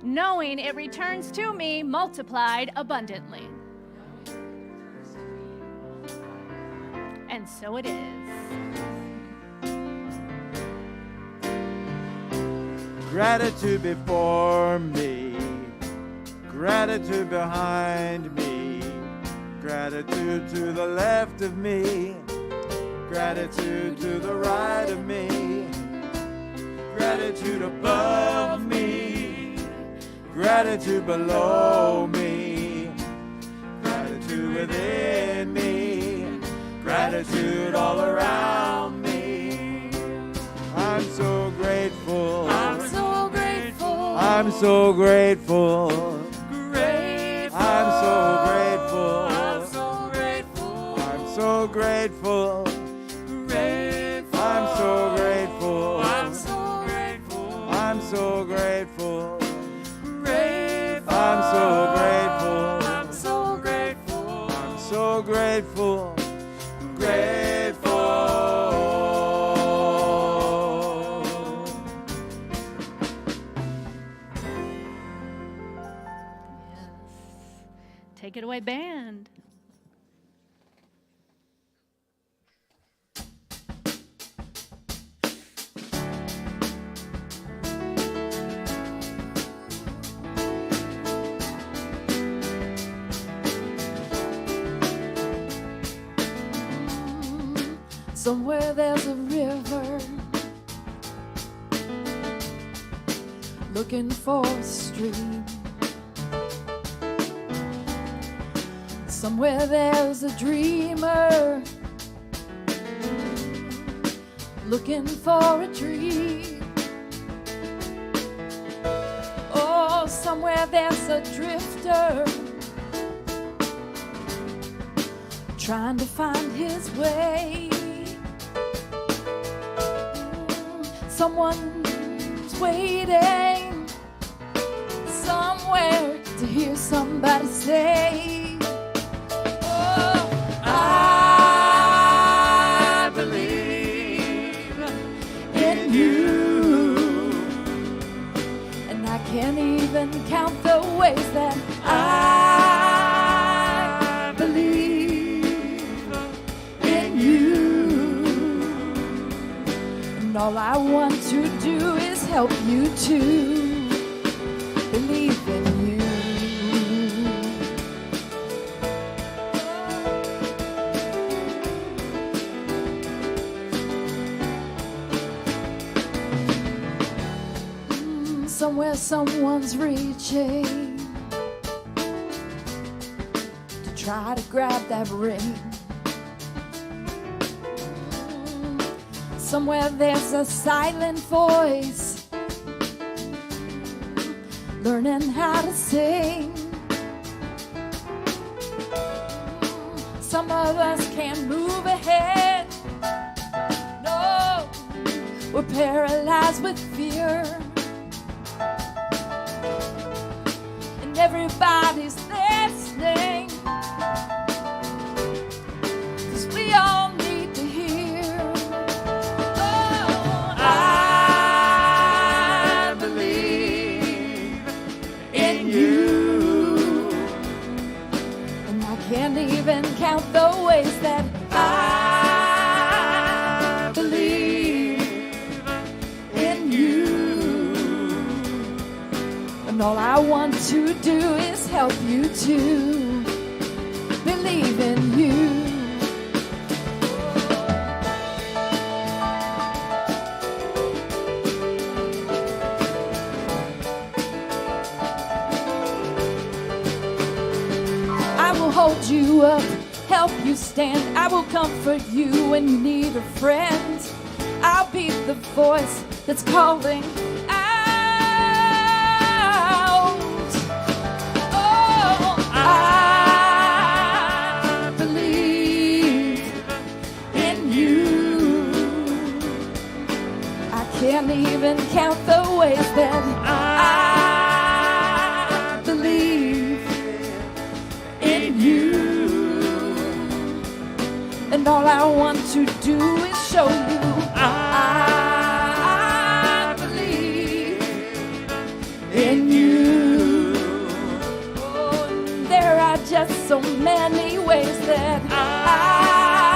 knowing it returns to me multiplied abundantly. And so it is. Gratitude before me, gratitude behind me, gratitude to the left of me, gratitude to the right of me, gratitude above me, gratitude below me, gratitude within me, gratitude all around me. I'm so grateful. I'm so grateful. I'm so grateful. I'm so grateful. I'm so grateful. I'm so grateful. I'm so grateful. I'm so grateful. I'm so grateful. I'm so grateful. I'm so grateful. I'm so grateful. Grateful. Take it away, band. Somewhere there's a river looking for a stream. Somewhere there's a dreamer looking for a dream. Oh, somewhere there's a drifter trying to find his way. Someone's waiting somewhere to hear somebody say, oh, I believe in you. And I can't even count the ways that I believe in you. And all I want to do is help you to believe in you. Somewhere someone's reaching to try to grab that ring. Somewhere there's a silent voice learning how to sing. Some of us can't move ahead. No, we're paralyzed with fear. And everybody's listening, 'cause we all need to hear. Oh, I believe in you. And I can't even count the ways that I believe in you. And all I want to do is help you to believe in you. hold you up, help you stand. I will comfort you when you need a friend. I'll be the voice that's calling out. Oh, I believe in you. I can't even count the ways that I believe in you. And all I want to do is show you I believe in you. Oh, there are just so many ways that I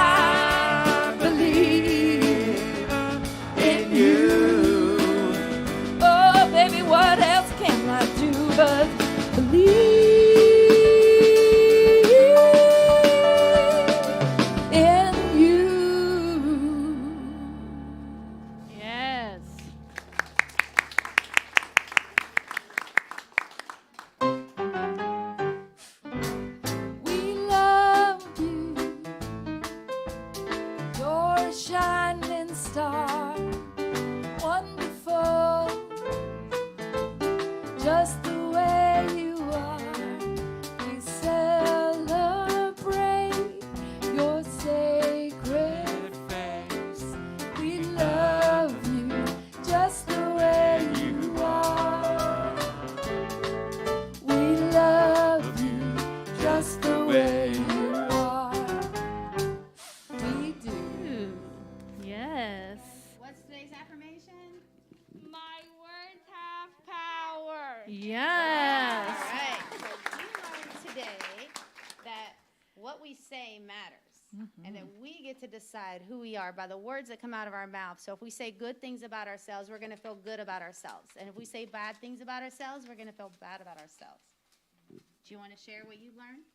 believe in you. Oh, baby, what else can I do but believe? Yes. We love you. You're a shining star, wonderful, just the way you are. We celebrate your sacred face. We love you just the way you are. We love you just the way you are. We do. Ooh, yes. What's today's affirmation? My words have power. Yes. All right. So we learned today that what we say matters. And that we get to decide who we are by the words that come out of our mouth. So if we say good things about ourselves, we're going to feel good about ourselves. And if we say bad things about ourselves, we're going to feel bad about ourselves. Do you want to share what you've learned?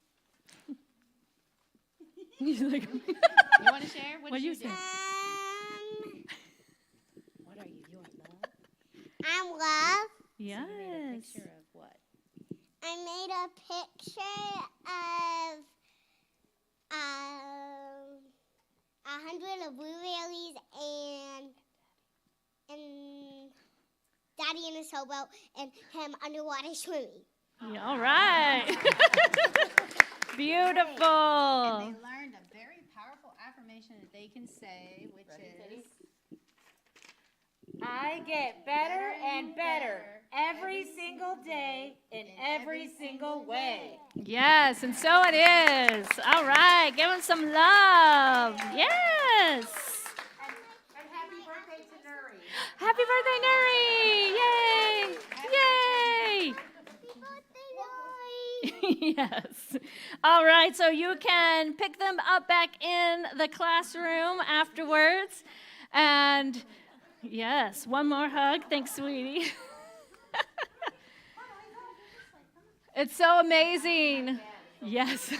He's like, You want to share? What What did you you say? do? What are you? You are love? I'm Love. You made a yes. picture of what? I made a picture of 100 of blueberries and Daddy in his hobo and him underwater swimming. Yeah, all right. Beautiful. And they learned a very powerful affirmation that they can say, which is, I get better and better every single day in every single way. Yes, and so it is. All right, give him some love. Yes. And happy birthday to Nuri. Happy birthday, Nuri! Yay! Yay! Yes. All right, so you can pick them up back in the classroom afterwards. And yes, one more hug. Thanks, sweetie. It's so amazing. Yes.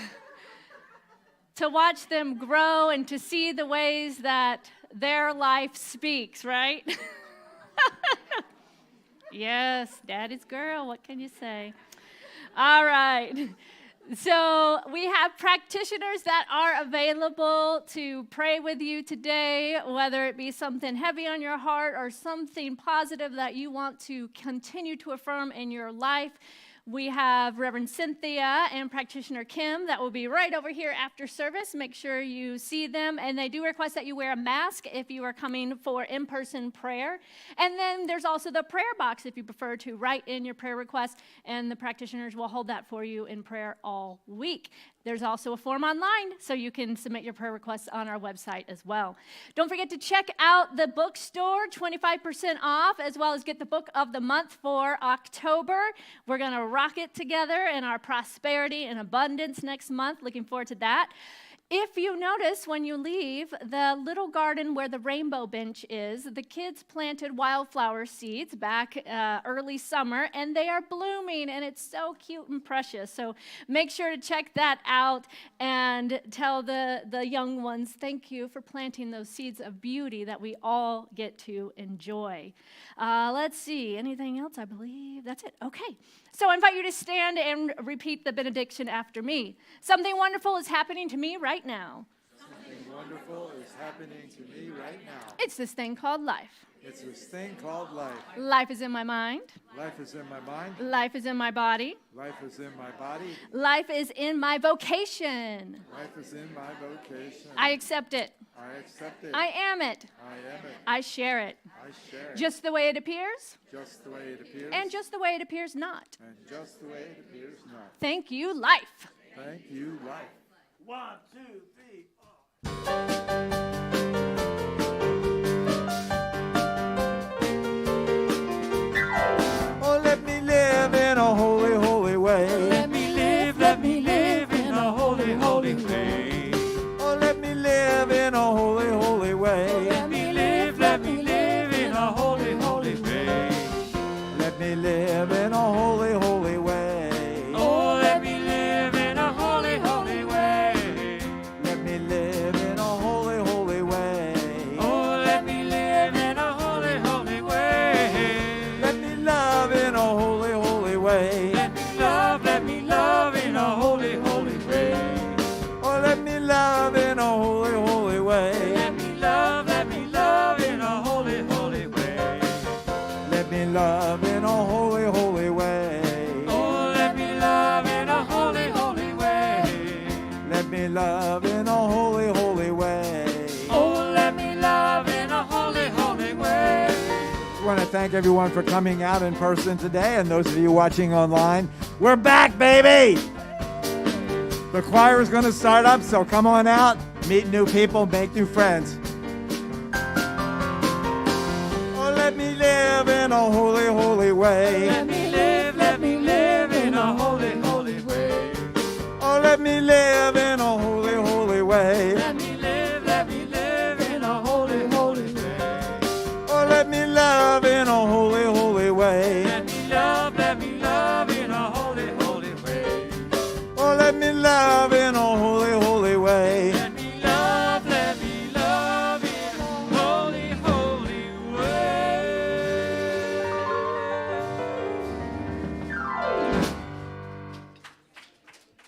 To watch them grow and to see the ways that their life speaks, right? Yes, Daddy's girl. What can you say? All right. So we have practitioners that are available to pray with you today, whether it be something heavy on your heart or something positive that you want to continue to affirm in your life. We have Reverend Cynthia and Practitioner Kim that will be right over here after service. Make sure you see them. And they do request that you wear a mask if you are coming for in-person prayer. And then there's also the prayer box if you prefer to write in your prayer request, and the practitioners will hold that for you in prayer all week. There's also a form online, so you can submit your prayer requests on our website as well. Don't forget to check out the bookstore, 25% off, as well as get the book of the month for October. We're going to rock it together in our prosperity and abundance next month. Looking forward to that. If you notice when you leave the little garden where the rainbow bench is, the kids planted wildflower seeds back early summer, and they are blooming, and it's so cute and precious. So make sure to check that out and tell the young ones, thank you for planting those seeds of beauty that we all get to enjoy. Let's see, anything else? I believe that's it. Okay. So I invite you to stand and repeat the benediction after me. Something wonderful is happening to me right now. Something wonderful is happening to me right now. It's this thing called life. It's this thing called life. Life is in my mind. Life is in my mind. Life is in my body. Life is in my body. Life is in my vocation. Life is in my vocation. I accept it. I accept it. I am it. I am it. I share it. I share it. Just the way it appears, Just the way it appears. and just the way it appears not. And just the way it appears not. Thank you, life. Thank you, life. 1, 2, 3, 4. Oh, let me live in a holy, holy way. Let me live in a holy, holy way. Oh, let me live in a holy, holy way. Let me live in a holy, holy way. Let me live in a holy, holy way. Oh, let me live in a holy, holy way. Let me live in a holy, holy way. Oh, let me live in a holy, holy way. Let me love in a holy, holy way. Let me love in a holy, holy way. Oh, let me love in a holy, holy way. Let me love in a holy, holy way. Let me love in a holy, holy way. Oh, let me love in a holy, holy way. Let me love in a holy, holy way. Oh, let me love in a holy, holy way. I want to thank everyone for coming out in person today, and those of you watching online. We're back, baby! The choir is going to start up, so come on out, meet new people, make new friends. Oh, let me live in a holy, holy way. Let me live in a holy, holy way. Oh, let me live